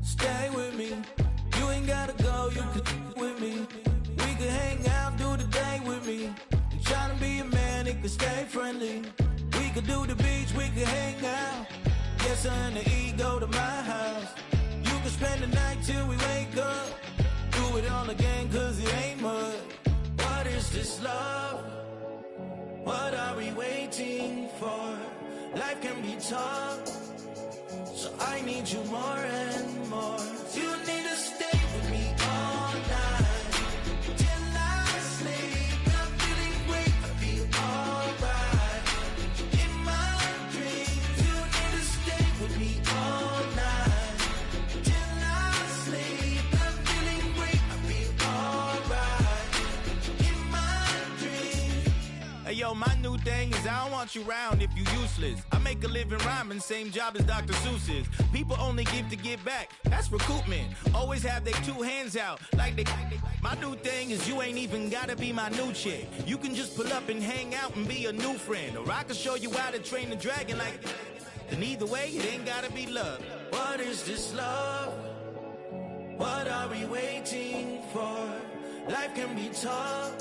Stay with me. You ain't gotta go, you can with me. We can hang out, do the day with me. I'm trying to be a man, it can stay friendly. We could do the beach, we could hang out. Yes, her and the E go to my house. You can spend the night till we wake up. Do it all again, cause it ain't mud. What is this love? What are we waiting for? Life can be tough, so I need you more and more. You need to stay with me all night till I sleep. I'm feeling great, I feel alright. In my dreams, you need to stay with me all night till I sleep. I'm feeling great, I feel alright. In my dreams. Hey yo, my new thing is I don't want you around if you useless. I make a living rhyming, same job as Dr. Seuss's. People only give to get back, that's recoupment. Always have their two hands out, like they. My new thing is you ain't even gotta be my new chick. You can just pull up and hang out and be a new friend. Or I can show you how to train the dragon like. And either way, it ain't gotta be love. What is this love? What are we waiting for? Life can be tough,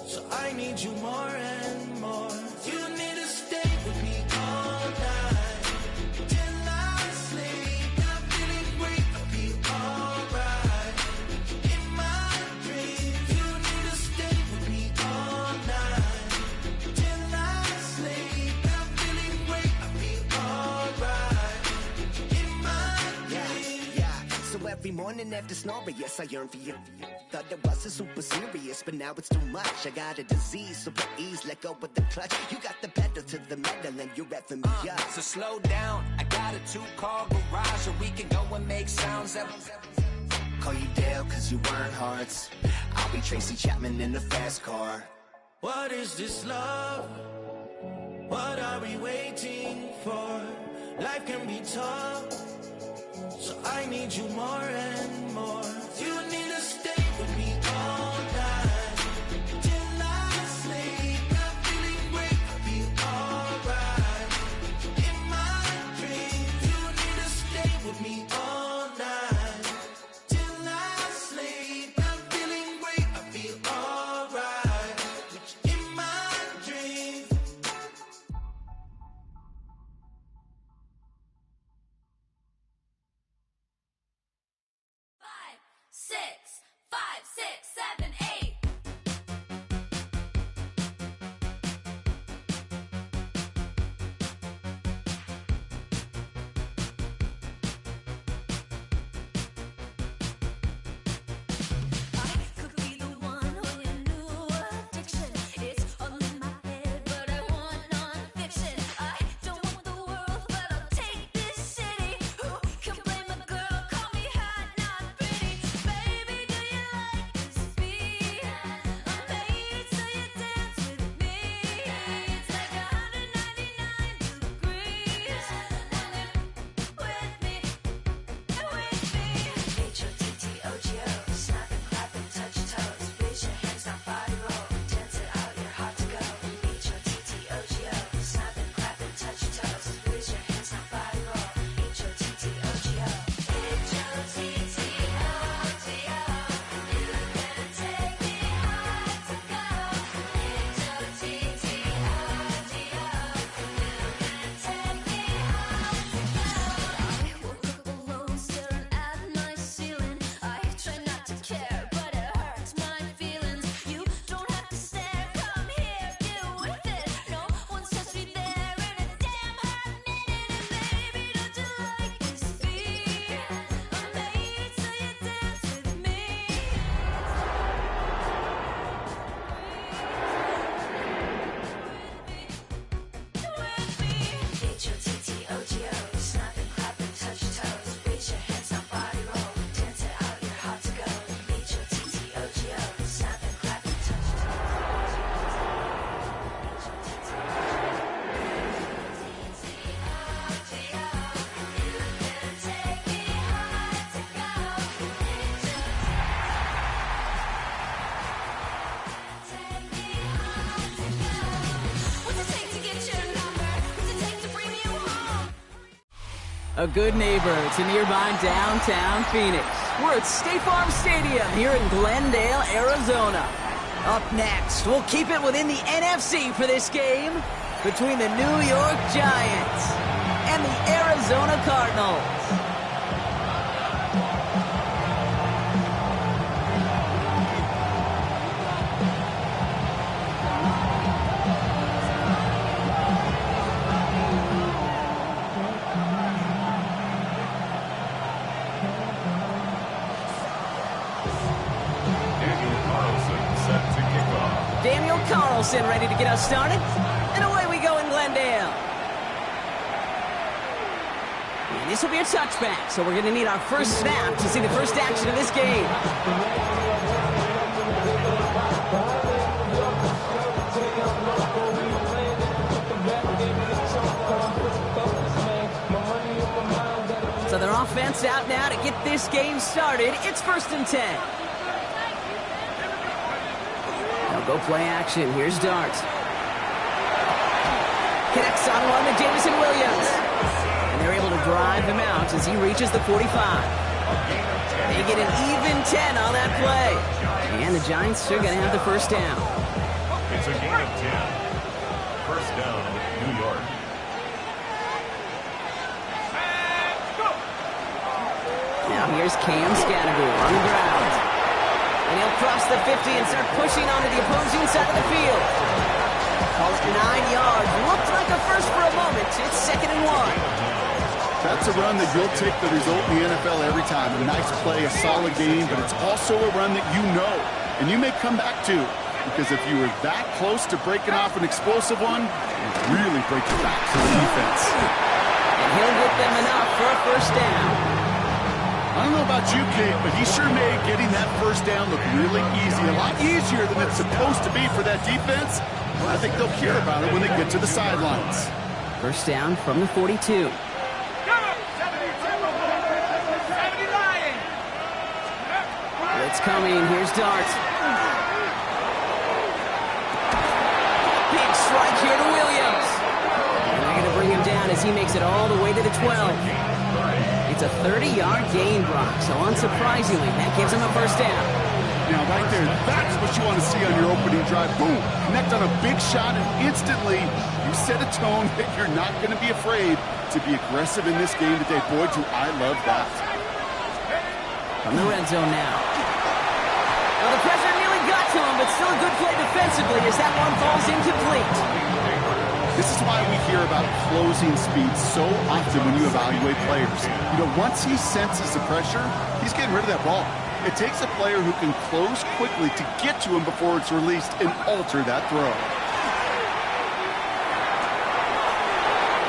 so I need you more and more. You need to stay with me all night till I sleep. I'm feeling great, I feel alright. In my dreams, you need to stay with me all night till I sleep. I'm feeling great, I feel alright. In my dreams. Yeah. So every morning after snoring, yes, I yearn for you. Thought it wasn't super serious, but now it's too much. I got a disease, so please let go with the clutch. You got the pedal to the metal and you're revving me up. So slow down, I got a 2-car garage, or we can go and make sounds up. Call you Dale cause you weren't hearts. I'll be Tracy Chapman in the fast car. What is this love? What are we waiting for? Life can be tough, so I need you more and more. You need to stay with me all night till I sleep. I'm feeling great, I feel alright. In my dreams, you need to stay with me all night till I sleep. I'm feeling great, I feel alright. In my dreams. A good neighbor to nearby downtown Phoenix. We're at State Farm Stadium here in Glendale, Arizona. Up next, we'll keep it within the NFC for this game between the New York Giants and the Arizona Cardinals. Ready to get us started, and away we go in Glendale. And this will be a touchback, so we're going to need our first snap to see the first action of this game. So their offense out now to get this game started. It's 1st and 10. Go play action. Here's Dart. Connects on one to Jamison Williams. And they're able to drive him out as he reaches the 45. They get an even 10 on that play. And the Giants are going to have the first down. It's a gain of 10. First down, New York. Now here's Cam Scattergood on the ground. And he'll cross the 50 and start pushing onto the opposing side of the field. Call it 9 yards. Looked like a first for a moment. It's 2nd and 1. That's a run that you'll take the result in the NFL every time. A nice play, a solid game, but it's also a run that you know and you may come back to. Because if you were that close to breaking off an explosive one, it really breaks your back to the defense. And he'll get them enough for a first down. I don't know about you, Kate, but he sure made getting that first down look really easy. A lot easier than it's supposed to be for that defense. I think they'll hear about it when they get to the sidelines. First down from the 42. Blitz coming. Here's Dart. Big strike here to Williams. And they're going to bring him down as he makes it all the way to the 12. It's a 30-yard gain, Brock, so unsurprisingly, that gives him a first down. Now, right there, that's what you want to see on your opening drive. Boom! Connect on a big shot, and instantly, you set a tone that you're not going to be afraid to be aggressive in this game today. Boy, do I love that. From the red zone now. Well, the pressure nearly got to him, but still a good play defensively as that one falls incomplete. This is why we hear about closing speed so often when you evaluate players. You know, once he senses the pressure, he's getting rid of that ball. It takes a player who can close quickly to get to him before it's released and alter that throw.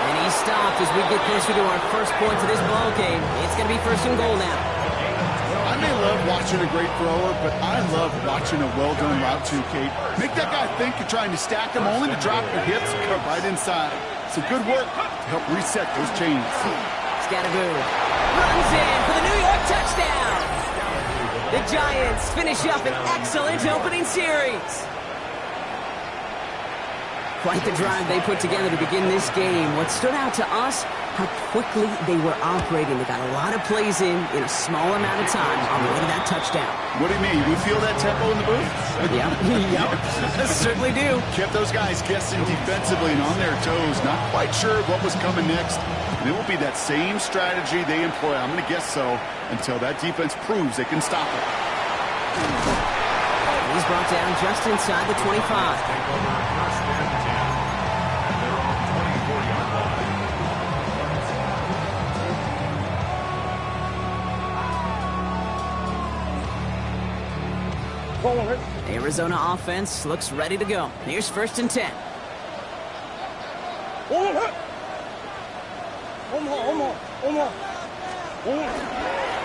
And he stopped as we get closer to our first point of this ball game. It's going to be 1st and goal now. I may love watching a great thrower, but I love watching a well-done route too, Kate. Make that guy think you're trying to stack him only to drop your hips and cut right inside. Some good work to help reset those chains. Scattergood runs in for the New York touchdown. The Giants finish up an excellent opening series. Quite the drive they put together to begin this game. What stood out to us, how quickly they were operating. They got a lot of plays in a small amount of time on the way to that touchdown. What do you mean? We feel that tempo in the booth? Yeah, yep. Certainly do. Kept those guys guessing defensively and on their toes, not quite sure what was coming next. And it will be that same strategy they employ, I'm going to guess so, until that defense proves they can stop it. He's brought down just inside the 25. Arizona offense looks ready to go. Here's 1st and 10.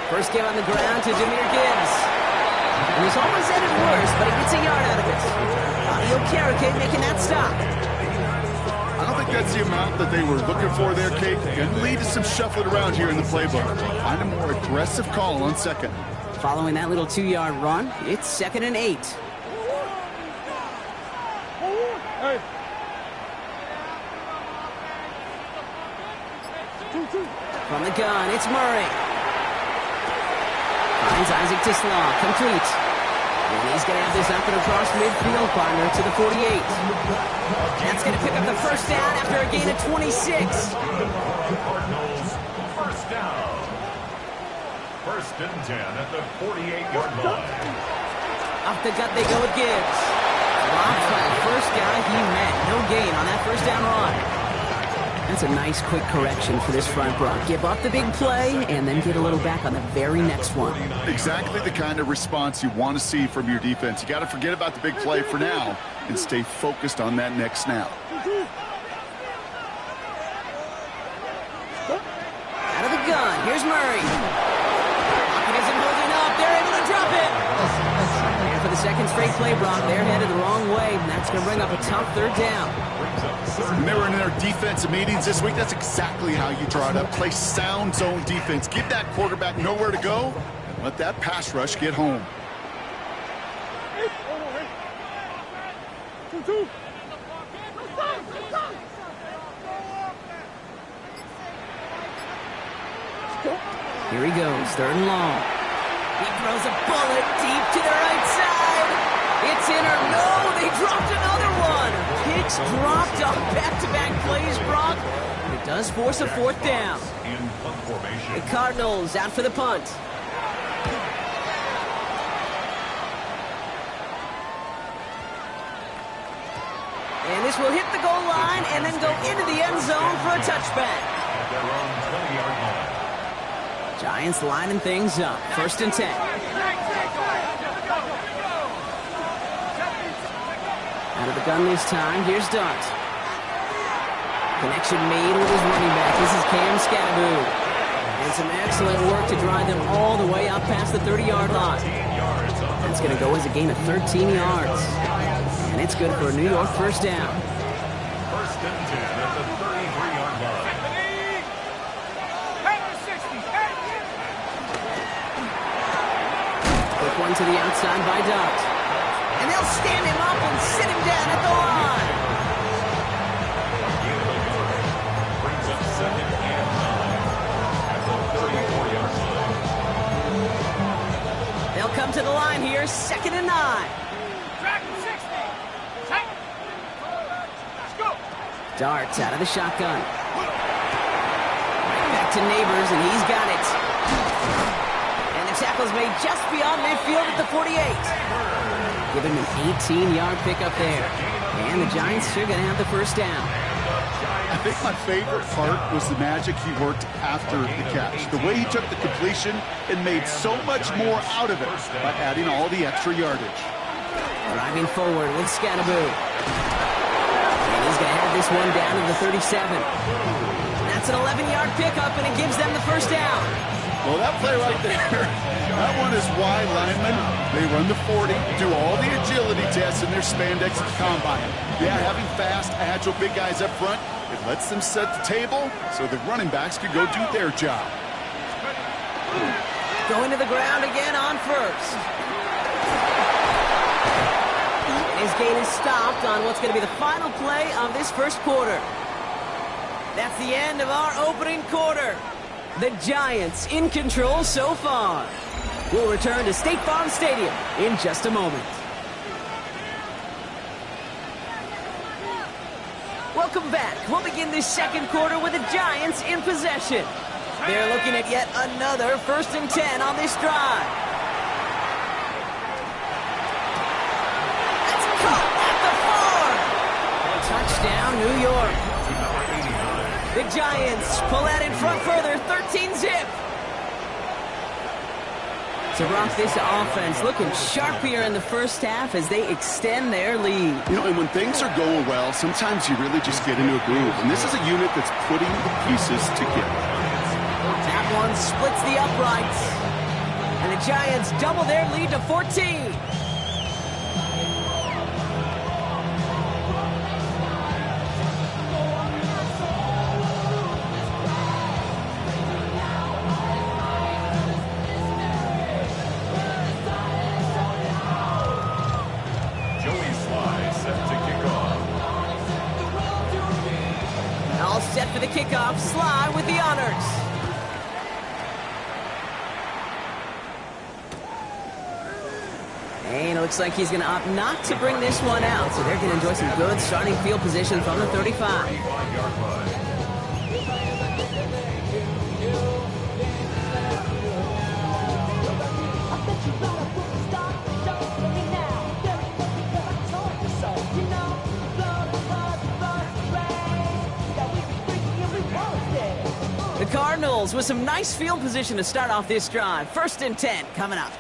First give on the ground to Jahmyr Gibbs. And he's almost headed worse, but he gets a yard out of it. Audio Carrick making that stop. I don't think that's the amount that they were looking for there, Kate. Can lead to some shuffling around here in the playbook. Find a more aggressive call on 2nd. Following that little 2-yard run, it's 2nd and 8. From the gun, it's Murray. Finds Isaac to Slaw, complete. And he's going to have this up and across midfield, partner, to the 48. That's going to pick up the first down after a gain of 26. Cardinals, first down. First and 10 at the 48-yard line. Off the gut they go with Gibbs. Blocked by the first guy he met. No gain on that first down run. That's a nice quick correction for this front row. Give up the big play and then get a little back on the very next one. Exactly the kind of response you want to see from your defense. You got to forget about the big play for now and stay focused on that next snap. Out of the gun, here's Murray. Pocket isn't holding up, they're able to drop it. And for the second straight play, Brock, they're headed the wrong way, and that's going to bring up a tough third down. When they were in their defensive meetings this week, that's exactly how you draw it up. Play sound zone defense. Give that quarterback nowhere to go, and let that pass rush get home. Here he goes, third and long. He throws a bullet deep to the right side. It's in or no, they dropped another one. Picks dropped on back-to-back plays, Brock. It does force a fourth down. In punt formation. The Cardinals out for the punt. And this will hit the goal line and then go into the end zone for a touchback. At their own 20-yard line. Giants lining things up. First and 10. Out of the gun this time. Here's Dunt. Connection made with his running back. This is Cam Scattaboo. And some excellent work to drive them all the way up past the 30-yard line. That's going to go as a gain of 13 yards. And it's good for a New York first down. First and 10 at the 33-yard line. Quick one to the outside by Dunt. And they'll stand him up and sit him down at the line. Brings up second and 9 at the 34-yard line. They'll come to the line here, second and 9. Darts out of the shotgun. Right back to Neighbors, and he's got it. And the tackle's made just beyond midfield at the 48. Give him an 18-yard pickup there. And the Giants are going to have the first down. I think my favorite part was the magic he worked after the catch. The way he took the completion and made so much more out of it by adding all the extra yardage. Driving forward with Scattaboo. And he's going to have this one down to the 37. That's an 11-yard pickup, and it gives them the first down. Well, that play right there, that one is wide linemen. They run the 40, do all the agility tests in their spandex combine. Yeah, having fast, agile big guys up front, it lets them set the table so the running backs can go do their job. Going to the ground again on first. His gain is stopped on what's going to be the final play of this first quarter. That's the end of our opening quarter. The Giants in control so far. We'll return to State Farm Stadium in just a moment. Welcome back. We'll begin this second quarter with the Giants in possession. They're looking at yet another first and 10 on this drive. That's caught at the 4. Touchdown, New York. The Giants pull out in front further, 13-zip. So, Brock, this offense looking sharp here in the first half as they extend their lead. You know, and when things are going well, sometimes you really just get into a groove. And this is a unit that's putting the pieces together. That one splits the uprights. And the Giants double their lead to 14. All set for the kickoff. Sly with the honors. Looks like he's going to opt not to bring this one out, so they're going to enjoy some good starting field position from the 35. 35-yard line. The Cardinals with some nice field position to start off this drive. 1st and 10 coming up.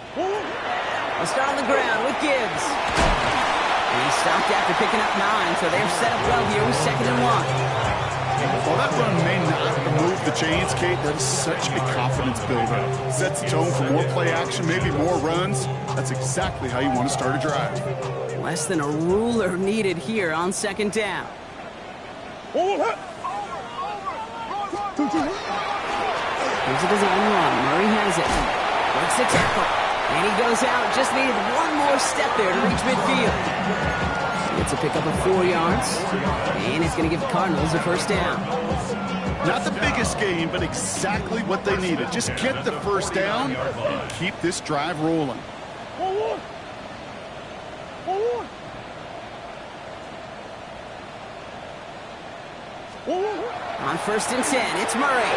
We'll start on the ground with Gibbs. And he stopped after picking up 9, so they're set up well here with 2nd and 1. Well, that run may not move the chains, Kate. That is such a confidence builder. Sets the tone for more play action, maybe more runs. That's exactly how you want to start a drive. Less than a ruler needed here on 2nd down. Here's a design run. Murray has it. Breaks the tackle. And he goes out. Just needed one more step there to reach midfield. Gets a pickup of 4 yards. And it's going to give the Cardinals a 1st down. Not the biggest gain, but exactly what they needed. Just get the 1st down and keep this drive rolling. On 1st and 10, it's Murray.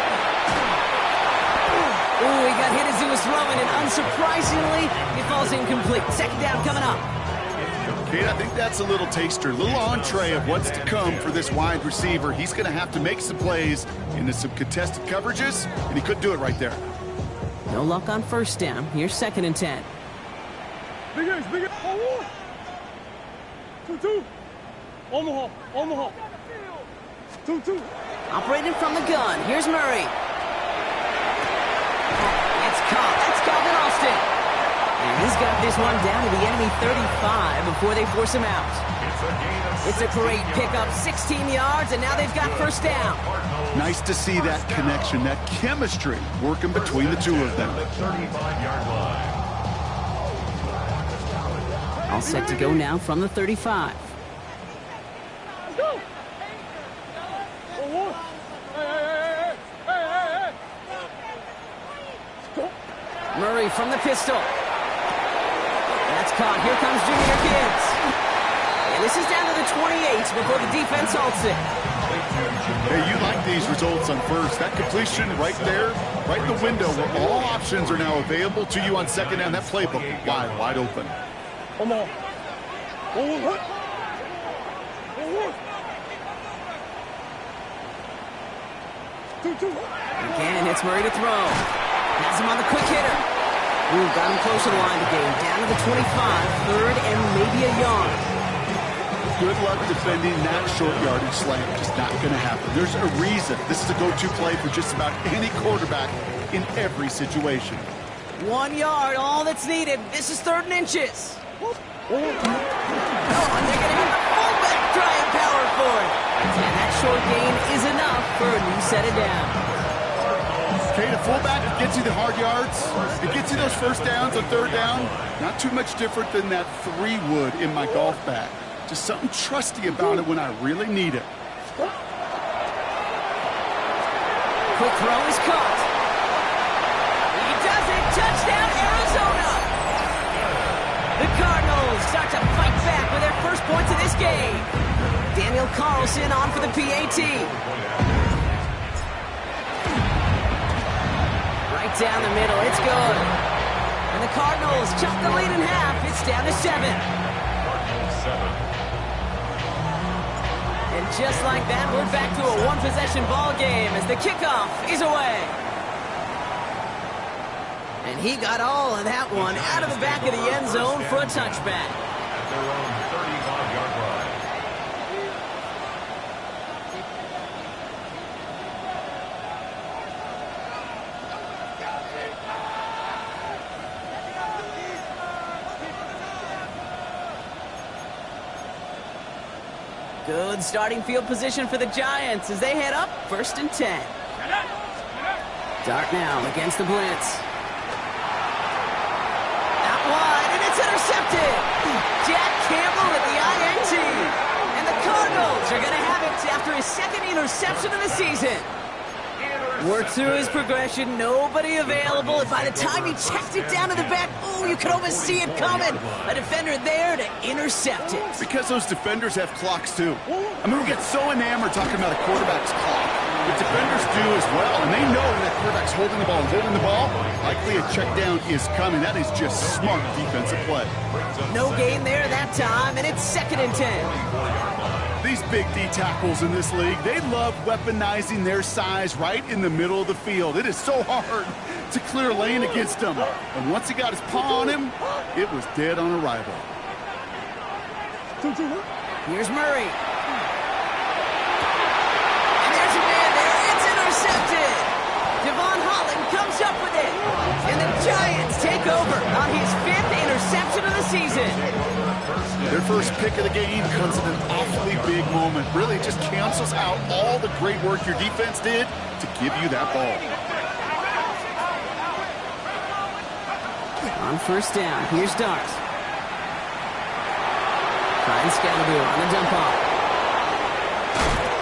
Ooh, he got hit as he was throwing, and unsurprisingly, it falls incomplete. 2nd down coming up. Kate, I think that's a little taster, a little entree of what's to come for this wide receiver. He's going to have to make some plays into some contested coverages, and he couldn't do it right there. No luck on 1st down. Here's 2nd and 10. Big A's. 2-2. Omaha. 2-2. Operating from the gun. Here's Murray. It's caught. That's Calvin Austin. And he's got this one down to the enemy 35 before they force him out. It's a great pickup. 16 yards, and now they've got 1st down. Nice to see that connection, that chemistry working between the two of them. 35-yard line. All set to go now from the 35. Let's go. Murray from the pistol. That's caught. Here comes Junior Gibbs. And this is down to the 28 before the defense halts it. Hey, you like these results on 1st. That completion right there, right in the window where all options are now available to you on 2nd down. That playbook wide open. Again, it's Murray to throw. Has him on the quick hitter. Ooh, got him close to the line of the game. Down to the 25, 3rd and maybe a yard. Good luck defending that short yardage slant. Just not going to happen. There's a reason this is a go-to play for just about any quarterback in every situation. 1 yard, all that's needed. This is 3rd and inches. Oh, and they're going to have the fullback trying power for it. And that short gain is enough for a new set of downs. Okay, the fullback, it gets you the hard yards. It gets you those 1st downs on 3rd down. Not too much different than that 3 wood in my golf bag. Just something trusty about it when I really need it. Quick throw is caught. He does it. Touchdown, Arizona. The Cardinals start to fight back with their 1st points of this game. Daniel Carlson on for the PAT. Right down the middle. It's good. And the Cardinals chop the lead in half. It's down to 7. And just like that, we're back to a one-possession ball game as the kickoff is away. And he got all of that one out of the back of the end zone for a touchback. At their own 35-yard line. Good starting field position for the Giants as they head up 1st and 10. Dart now against the blitz. Out wide, and it's intercepted. Jack Campbell at the INT. And the Cardinals are going to have it after his 2nd interception of the season. Worked through his progression, nobody available, and by the time he checked it down to the back, oh, you could almost see it coming. A defender there to intercept it. Because those defenders have clocks too. I mean, we get so enamored talking about a quarterback's clock, but defenders do as well, and they know when that quarterback's holding the ball, likely a check down is coming. That is just smart defensive play. No gain there that time, and it's 2nd and 10. These big D tackles in this league, they love weaponizing their size right in the middle of the field. It is so hard to clear lane against them. And once he got his paw on him, it was dead on arrival. Here's Murray. And there's a man there. It's intercepted. Devon Holland comes up with it. And the Giants take over on his 5th interception of the season. Their first pick of the game comes at an awfully big moment. Really just cancels out all the great work your defense did to give you that ball. On 1st down, here's Dart. Finds Scalaboo on the dump off.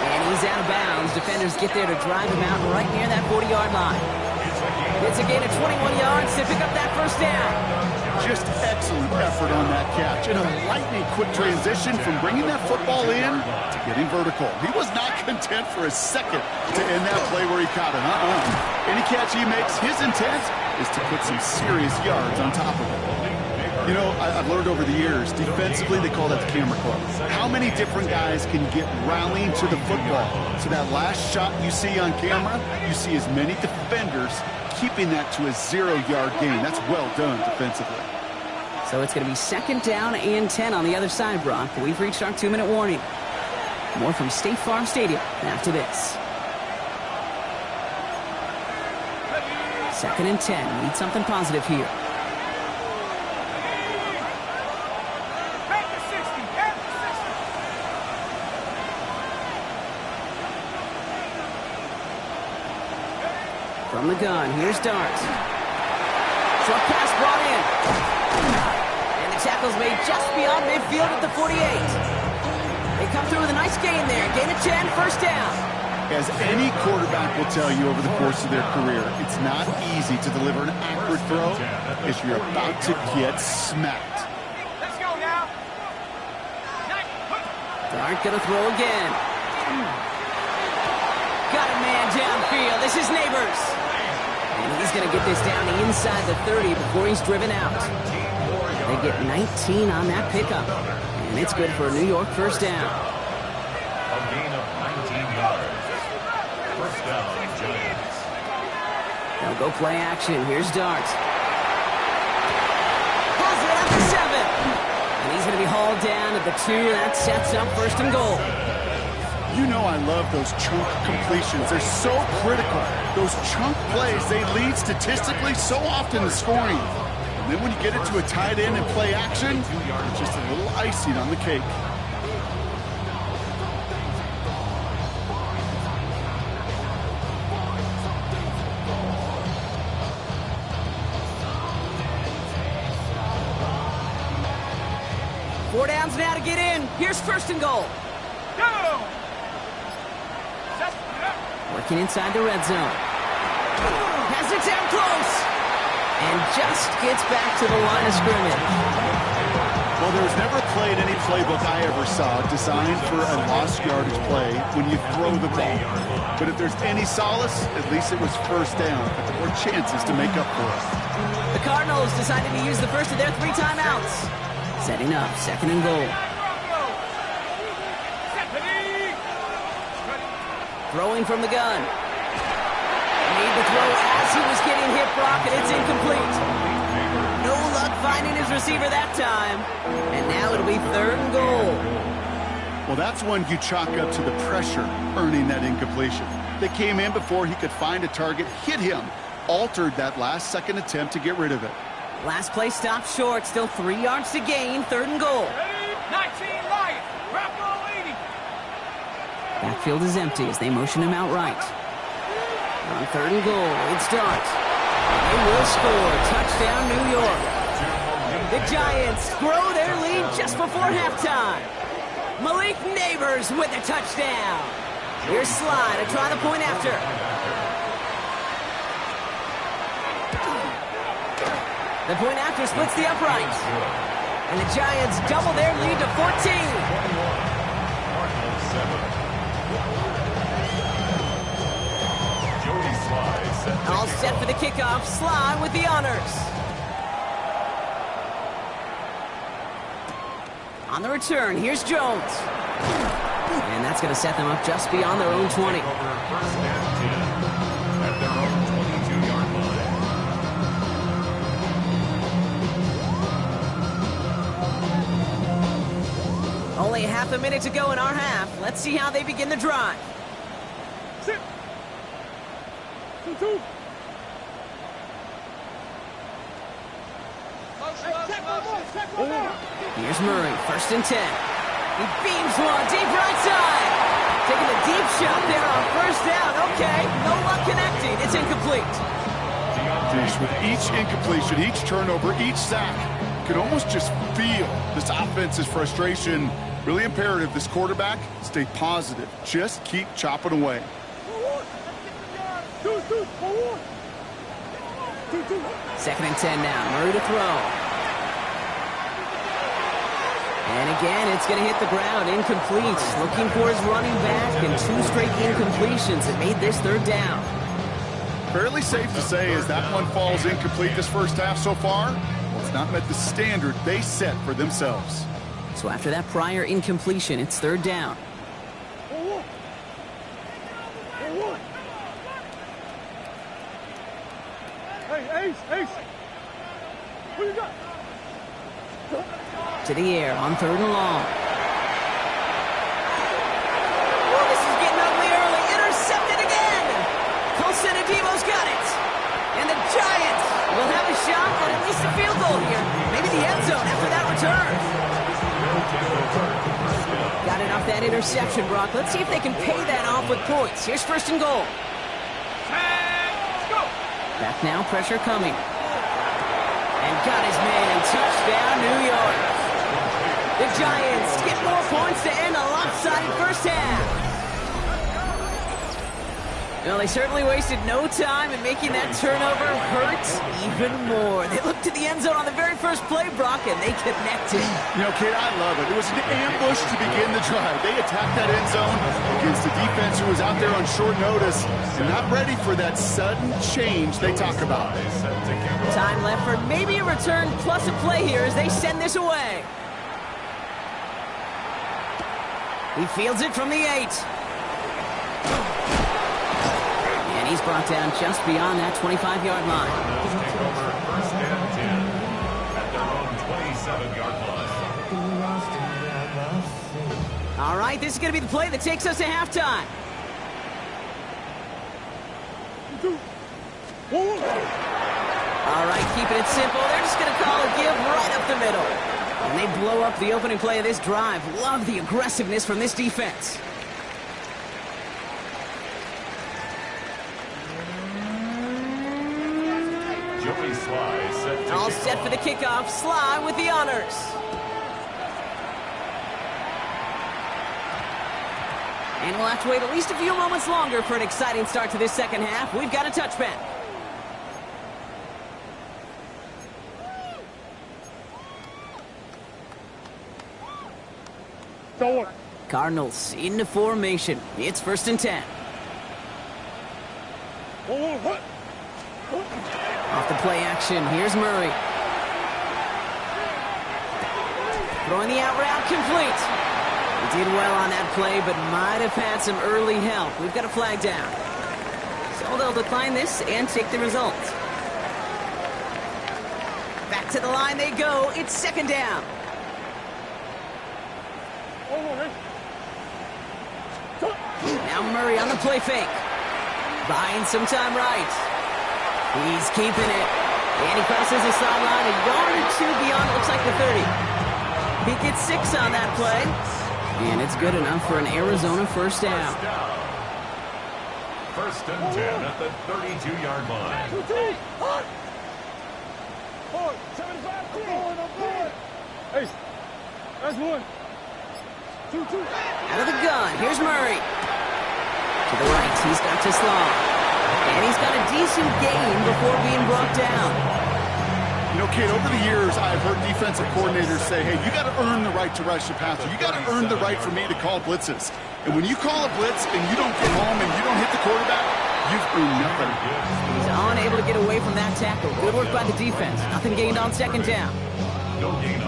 And he's out of bounds. Defenders get there to drive him out right near that 40-yard line. It's a gain of 21 yards to pick up that 1st down. Just excellent effort on that catch. And a lightning quick transition from bringing that football in to getting vertical. He was not content for a second to end that play where he caught it. Any catch he makes, his intent is to put some serious yards on top of it. You know, I've learned over the years, defensively, they call that the camera club. How many different guys can get rallying to the football? So that last shot you see on camera, you see as many defenders keeping that to a 0-yard gain. That's well done defensively. So it's going to be 2nd down and 10 on the other side, Brock. We've reached our 2-minute warning. More from State Farm Stadium after this. 2nd and 10. Need something positive here. From the gun, here's Dart. Short pass brought in. And the tackle's made just beyond midfield at the 48. They come through with a nice gain there. Gain of 10, 1st down. As any quarterback will tell you over the course of their career, it's not easy to deliver an accurate throw as you're about to get smacked. Let's go now. Dart gonna throw again. Got a man downfield. This is Neighbors. And he's going to get this down the inside the 30 before he's driven out. They get 19 on that pickup. And it's good for a New York 1st down. A gain of 19 yards. 1st down, Giants. They'll go play action. Here's Dart. Pulls it up to 7. And he's going to be hauled down at the 2. That sets up 1st and goal. You know I love those chunk completions. They're so critical. Those chunk plays, they lead statistically so often to scoring. And then when you get it to a tight end and play action, it's just a little icing on the cake. Four downs now to get in. Here's 1st and goal. Go! Working inside the red zone. Has it down close. And just gets back to the line of scrimmage. Well, there was never a play in any playbook I ever saw designed for a lost yardage play when you throw the ball. But if there's any solace, at least it was 1st down. But there were chances to make up for it. The Cardinals decided to use the first of their 3 timeouts. Setting up 2nd and goal. Throwing from the gun. Made the throw as he was getting hit, Brock, and it's incomplete. No luck finding his receiver that time. And now it'll be 3rd and goal. Well, that's one you chalk up to the pressure earning that incompletion. They came in before he could find a target, hit him, altered that last second attempt to get rid of it. Last play stopped short, still 3 yards to gain, 3rd and goal. 19 Lions, Bravo 80. Backfield is empty as they motion him out right. On 3rd and goal, it's Dart. They will score. Touchdown, New York. The Giants grow their lead just before halftime. Malik Neighbors with a touchdown. Here's Sly to try the point after. The point after splits the uprights. And the Giants double their lead to 14. All set for the kickoff. Sly with the honors. On the return, here's Jones. And that's going to set them up just beyond their own 20. First and 10 at their own 22-yard line. Only half a minute to go in our half. Let's see how they begin the drive. Sit. 2-2. Here's Murray, first and 10. He beams one deep right side. Taking a deep shot there on first down. Okay, no luck connecting. It's incomplete. With each incompletion, each turnover, each sack, you can almost just feel this offense's frustration. Really imperative this quarterback stay positive. Just keep chopping away. Second and 10 now. Murray to throw. And again, it's going to hit the ground. Incomplete. Looking for his running back, and 2 straight incompletions that made this third down. Fairly safe to say as that one falls incomplete this first half so far, well, it's not met the standard they set for themselves. So after that prior incompletion, it's third down. Hey, Ace. What you got? To the air on third and long. Oh, this is getting ugly early. Intercepted again. Colson Adebo's got it. And the Giants will have a shot at least a field goal here. Maybe the end zone after that return. Got it off that interception, Brock. Let's see if they can pay that off with points. Here's first and goal. Let's go. Back now, pressure coming. And got his man. Touchdown, New York. The Giants get more points to end a lopsided first half. Well, they certainly wasted no time in making that turnover hurt even more. They looked to the end zone on the very first play, Brock, and they connected. You know, kid, I love it. It was an ambush to begin the drive. They attacked that end zone against the defense who was out there on short notice and not ready for that sudden change they talk about. Time left for maybe a return plus a play here as they send this away. He fields it from the 8. And he's brought down just beyond that 25-yard line. Take over first and 10 at their own 27-yard line. All right, this is going to be the play that takes us to halftime. All right, keeping it simple. They're just going to call a give right up the middle. And they blow up the opening play of this drive. Love the aggressiveness from this defense. Joey Sly set to All kick set off. for the kickoff. Sly with the honors. And we'll have to wait at least a few moments longer for an exciting start to this second half. We've got a touchback. Cardinals into formation. It's first and 10. Off the play action, here's Murray. Throwing the out route, complete. He did well on that play, but might have had some early help. We've got a flag down. So they'll decline this and take the result. Back to the line they go. It's second down. Now Murray on the play fake. Buying some time right. He's keeping it. And he crosses the sideline a yard or two beyond, looks like the 30. He gets 6 on that play. And it's good enough for an Arizona first down. First and 10 at the 32-yard line. Hey, that's one. 2-2. Out of the gun, here's Murray. To the right, he's got to Slaw. And he's got a decent gain before being brought down. You know, Kate, over the years, I've heard defensive coordinators say, hey, you got to earn the right to rush the passer. You got to earn the right for me to call blitzes. And when you call a blitz and you don't get home and you don't hit the quarterback, you've earned nothing. He's unable to get away from that tackle. Good work by the defense. Nothing gained on second down.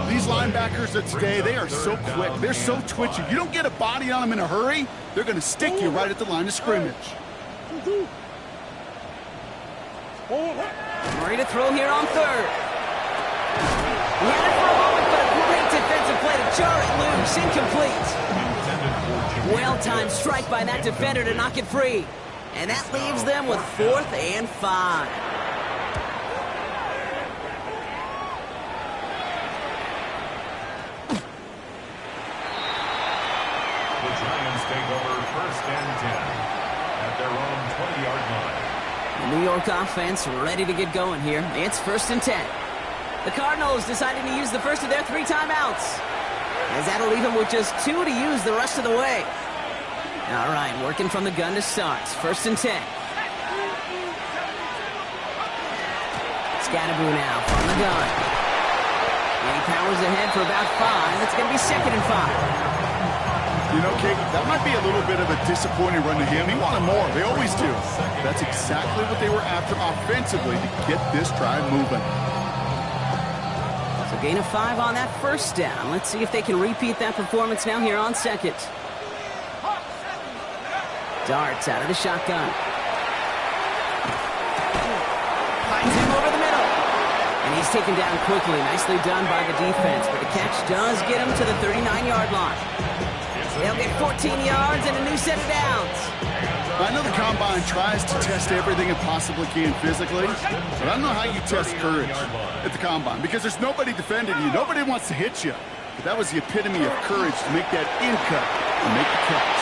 These linebackers of today, they are so quick. They're so twitchy. You don't get a body on them in a hurry, they're going to stick you right at the line of scrimmage. Murray to throw here on third. He had it for a moment, but a great defensive play to jar it loose. Incomplete. Well-timed strike by that defender to knock it free. And that leaves them with 4th and 5. The Giants take over 1st and 10 at their own 20-yard line. The New York offense ready to get going here. It's 1st and 10. The Cardinals deciding to use the first of their 3 timeouts, as that'll leave them with just 2 to use the rest of the way. All right, working from the gun to start. 1st and 10. Scatterboo now from the gun. And he powers ahead for about 5. It's going to be 2nd and 5. You know, Kate, that might be a little bit of a disappointing run to him. He wanted more. They always do. That's exactly what they were after offensively to get this drive moving. So gain of 5 on that first down. Let's see if they can repeat that performance now here on second. Darts out of the shotgun. Finds him over the middle. And he's taken down quickly. Nicely done by the defense. But the catch does get him to the 39-yard line. They'll get 14 yards and a new set of downs. I know the Combine tries to test everything it possibly can physically, but I don't know how you test courage at the Combine, because there's nobody defending you. Nobody wants to hit you. But that was the epitome of courage to make that in-cut and make the catch.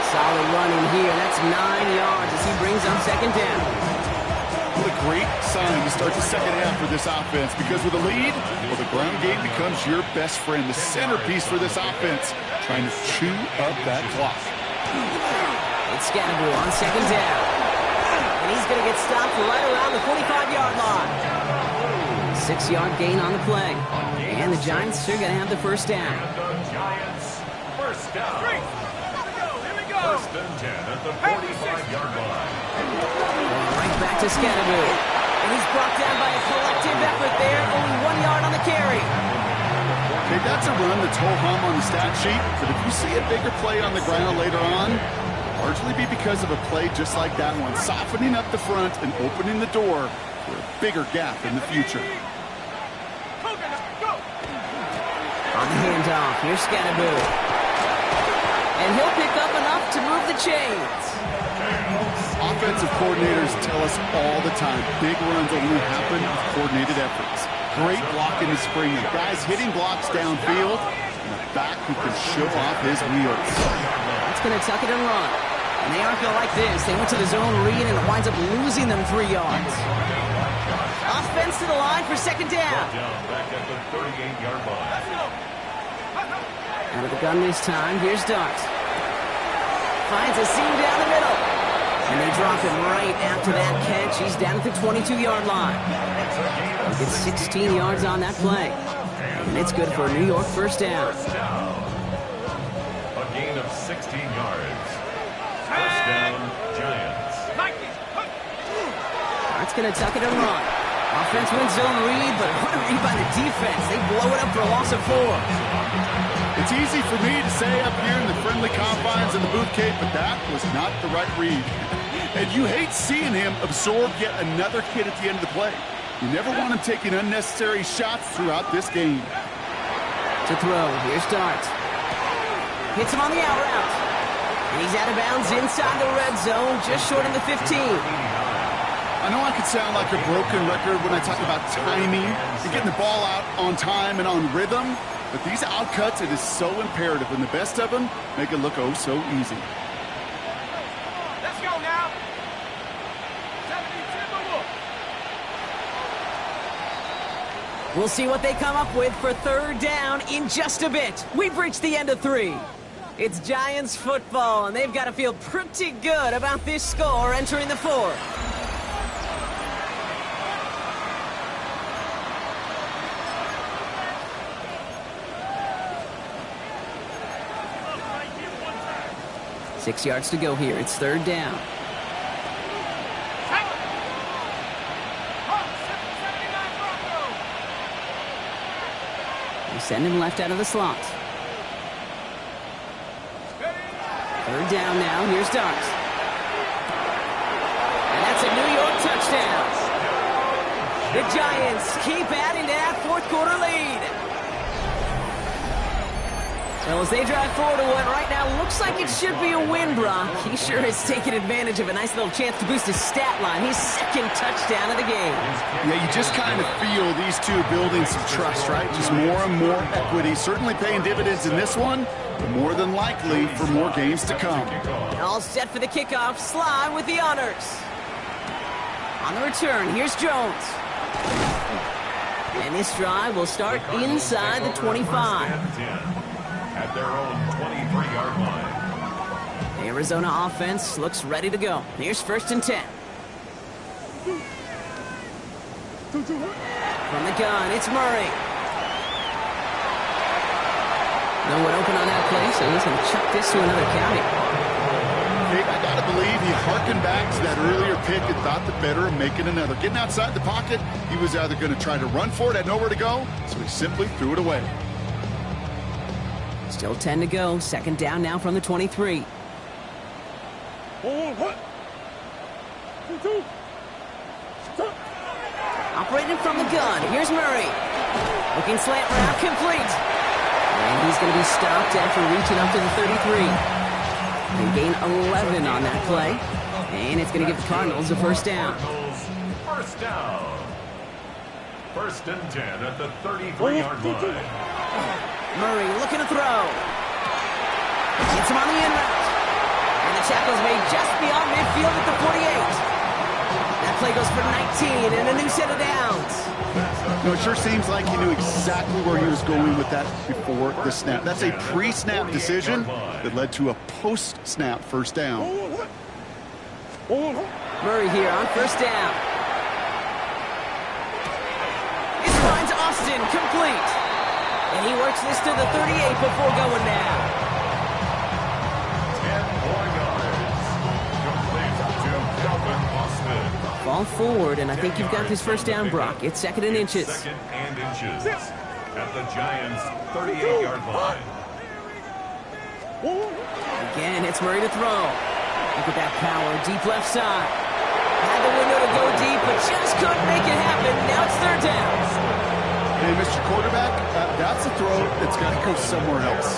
Solid running here. That's 9 yards as he brings up 2nd down. What a great sign to start the second half for this offense, because with a lead, well, the ground game becomes your best friend, the centerpiece for this offense, trying to chew up that clock. It's Scatterboo on 2nd down. And he's going to get stopped right around the 45-yard line. 6-yard gain on the play. And the Giants are going to have the first down. Giants, first down. 1st and 10 at the 45-yard line. Right back to Scatterboo. And he's brought down by a collective effort there. Only 1 yard on the carry. Okay, that's a run that's ho-hum on the stat sheet, but if you see a bigger play on the ground later on, largely be because of a play just like that one, softening up the front and opening the door for a bigger gap in the future. On the handoff, here's Scatterboo. And he'll pick up enough to move the chains. Offensive coordinators tell us all the time, big runs only happen with coordinated efforts. Great block in the spring. The guys hitting blocks downfield, and a back who can show off his wheels. That's going to tuck it and run. And they aren't going to like this. They went to the zone read, and it winds up losing them 3 yards. Offense to the line for 2nd down. Back at the 38-yard line. Out of the gun this time. Here's Dart. Finds a seam down the middle. And they drop him right after that catch. He's down at the 22-yard line. He gets 16 yards on that play. And it's good for a New York first down. A gain of 16 yards. First down, Giants. That's going to tuck it and run. Offense wins zone read, but what a read by the defense. They blow it up for a loss of 4. It's easy for me to say up here in the friendly confines of the booth, Kate, but that was not the right read. And you hate seeing him absorb yet another hit at the end of the play. You never want him taking unnecessary shots throughout this game. To throw, here's Dart. Hits him on the out route. And he's out of bounds inside the red zone, just short of the 15. I know I could sound like a broken record when I talk about timing and getting the ball out on time and on rhythm, but these outcuts, it is so imperative, and the best of them make it look oh so easy. Let's go now. We'll see what they come up with for 3rd down in just a bit. We've reached the end of 3. It's Giants football, and they've got to feel pretty good about this score entering the fourth. Six yards to go here. It's third down. They send him left out of the slot. Third down now. Here's Darks. And that's a New York touchdown. The Giants keep adding to that fourth quarter lead. Well, as they drive forward to what right now looks like it should be a win, Brock. He sure has taken advantage of a nice little chance to boost his stat line. His second touchdown of the game. Yeah, you just kind of feel these two building some trust, right? Just more and more equity. Certainly paying dividends in this one, but more than likely for more games to come. All set for the kickoff. Sly with the honors. On the return, here's Jones. And this drive will start inside the 25. At their own 23-yard line. The Arizona offense looks ready to go. Here's first and 10. From the gun, it's Murray. No one open on that play, so he's going to chuck this to another county. Hey, I got to believe he harkened back to that earlier pick and thought the better of making another. Getting outside the pocket, he was either going to try to run for it, had nowhere to go, so he simply threw it away. Still 10 to go. Second down now from the 23. Operating from the gun. Here's Murray. Looking slant route complete. And he's going to be stopped after reaching up to the 33. They gain 11 on that play. And it's going to give the Cardinals a first down. First down. First and 10 at the 33-yard line. Murray looking to throw. Gets him on the in route. And the tackle's made just beyond midfield at the 48. That play goes for 19 and a new set of downs. No, it sure seems like he knew exactly where he was going with that before the snap. That's a pre-snap decision that led to a post-snap first down. Murray here on first down. It finds Austin complete. And he works this to the 38 before going down. 10 more yards. Complete to Calvin Austin. Ball forward, and I think you've got this first down, Brock. It's second and inches. Second and inches. At the Giants' 38-yard line. Again, it's Murray to throw. Look at that power. Deep left side. Had the window to go deep, but just couldn't make it happen. Now it's third down. Hey, Mr. Quarterback, that's a throw that's got to go somewhere else.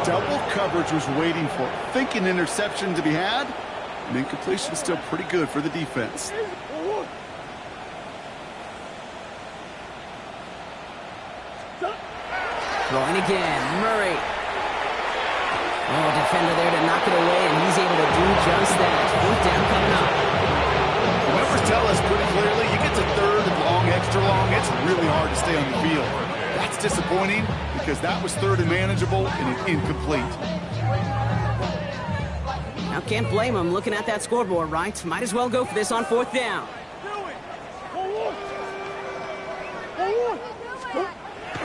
Double coverage was waiting for it. Thinking interception to be had, and incompletion still pretty good for the defense. Throwing again, Murray. Oh, defender there to knock it away, and he's able to do just that. Fourth down coming up. The numbers tell us pretty clearly, you get to third and long, extra long, it's really hard to stay on the field. That's disappointing because that was third and manageable and an incomplete. Now can't blame him looking at that scoreboard, right? Might as well go for this on fourth down.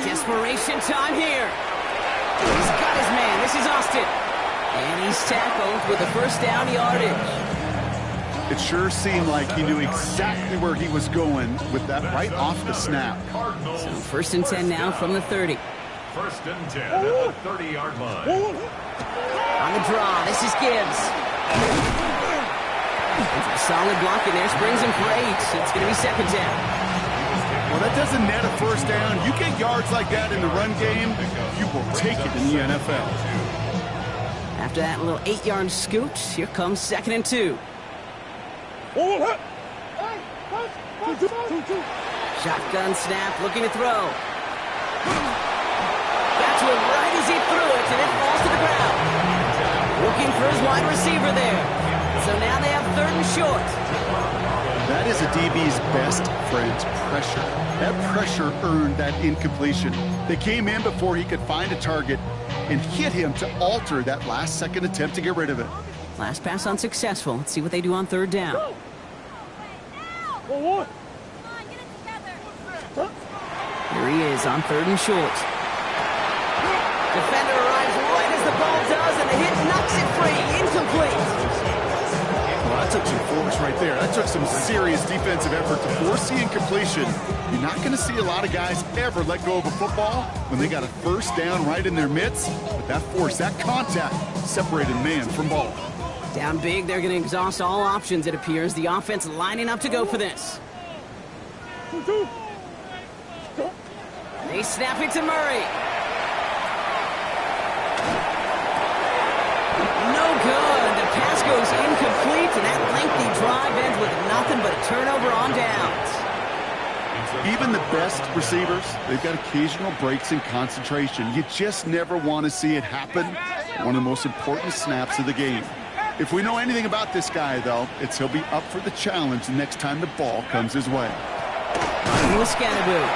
Desperation time here. He's got his man. This is Austin. And he's tackled with the first down yardage. It sure seemed like he knew exactly where he was going with that right off the snap. So first and 10 now from the 30. First and 10 at the 30-yard line. On the draw, this is Gibbs. A solid block in there, springs him for 8. It's going to be second down. Well, that doesn't net a first down. You get yards like that in the run game, you will take it in the NFL. After that little 8-yard scoot, here comes second and 2. Shotgun snap, looking to throw. Got to him right as he threw it, and it falls to the ground. Looking for his wide receiver there. So now they have third and short. That is a DB's best friend's pressure. That pressure earned that incompletion. They came in before he could find a target and hit him to alter that last-second attempt to get rid of it. Last pass unsuccessful. Let's see what they do on third down. Here he is on third and short. Defender arrives right as the ball does, and the hit knocks it free. Incomplete. Well, that took some force right there. That took some serious defensive effort to force the incompletion. You're not going to see a lot of guys ever let go of a football when they got a first down right in their midst. But that force, that contact, separated man from ball. Down big, they're going to exhaust all options, it appears. The offense lining up to go for this. They snap it to Murray. No good. The pass goes incomplete, and that lengthy drive ends with nothing but a turnover on downs. Even the best receivers, they've got occasional breaks in concentration. You just never want to see it happen. One of the most important snaps of the game. If we know anything about this guy, though, it's he'll be up for the challenge the next time the ball comes his way. Scannaboo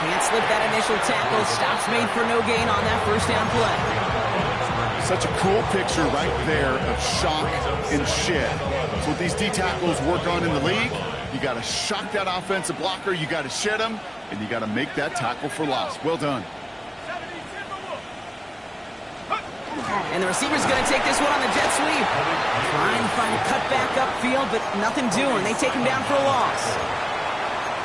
can't slip that initial tackle. Stops made for no gain on that first down play. Such a cool picture right there of shock and shed. That's what these D tackles work on in the league. You got to shock that offensive blocker, you got to shed him, and you got to make that tackle for loss. Well done. And the receiver's going to take this one on the jet sweep. Trying to find a cutback upfield, but nothing doing. They take him down for a loss.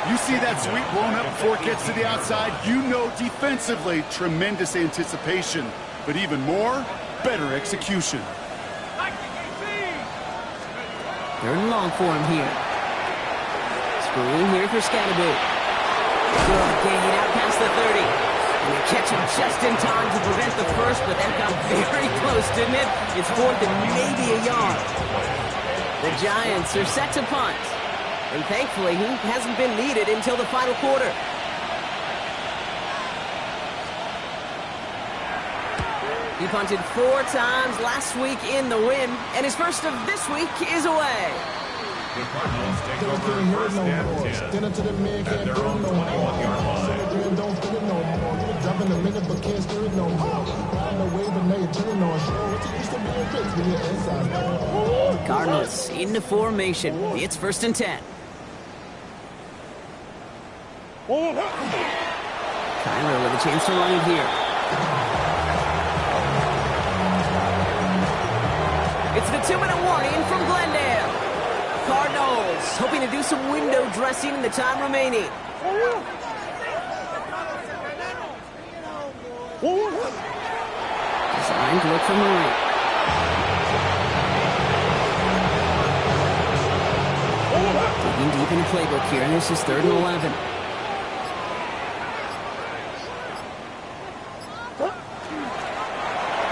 You see that sweep blown up before it gets to the outside, you know defensively, tremendous anticipation. But even more, better execution. Third and long for him here. Screwing here for Scannaboo. Good gain out past the 30. And they catch him just in time to prevent the first, but that got very close, didn't it? It's fourth and maybe a yard. The Giants are set to punt. And thankfully, he hasn't been needed until the final quarter. He punted 4 times last week in the win, and his first of this week is away. The Cardinals take over first and 10 at their own 21-yard line. Cardinals into formation. It's first and 10. Kyler with a chance to run it here. It's the 2-minute warning from Glendale. Cardinals hoping to do some window dressing in the time remaining. Designed to look for Murray. Digging deep in the playbook here, and this is 3rd and 11.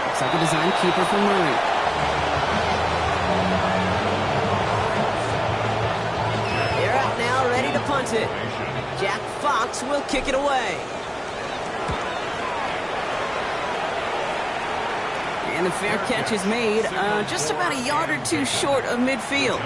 Looks like a design keeper for Murray. They're out now, ready to punt it. Jack Fox will kick it away. And the fair catch is made just about a yard or two short of midfield.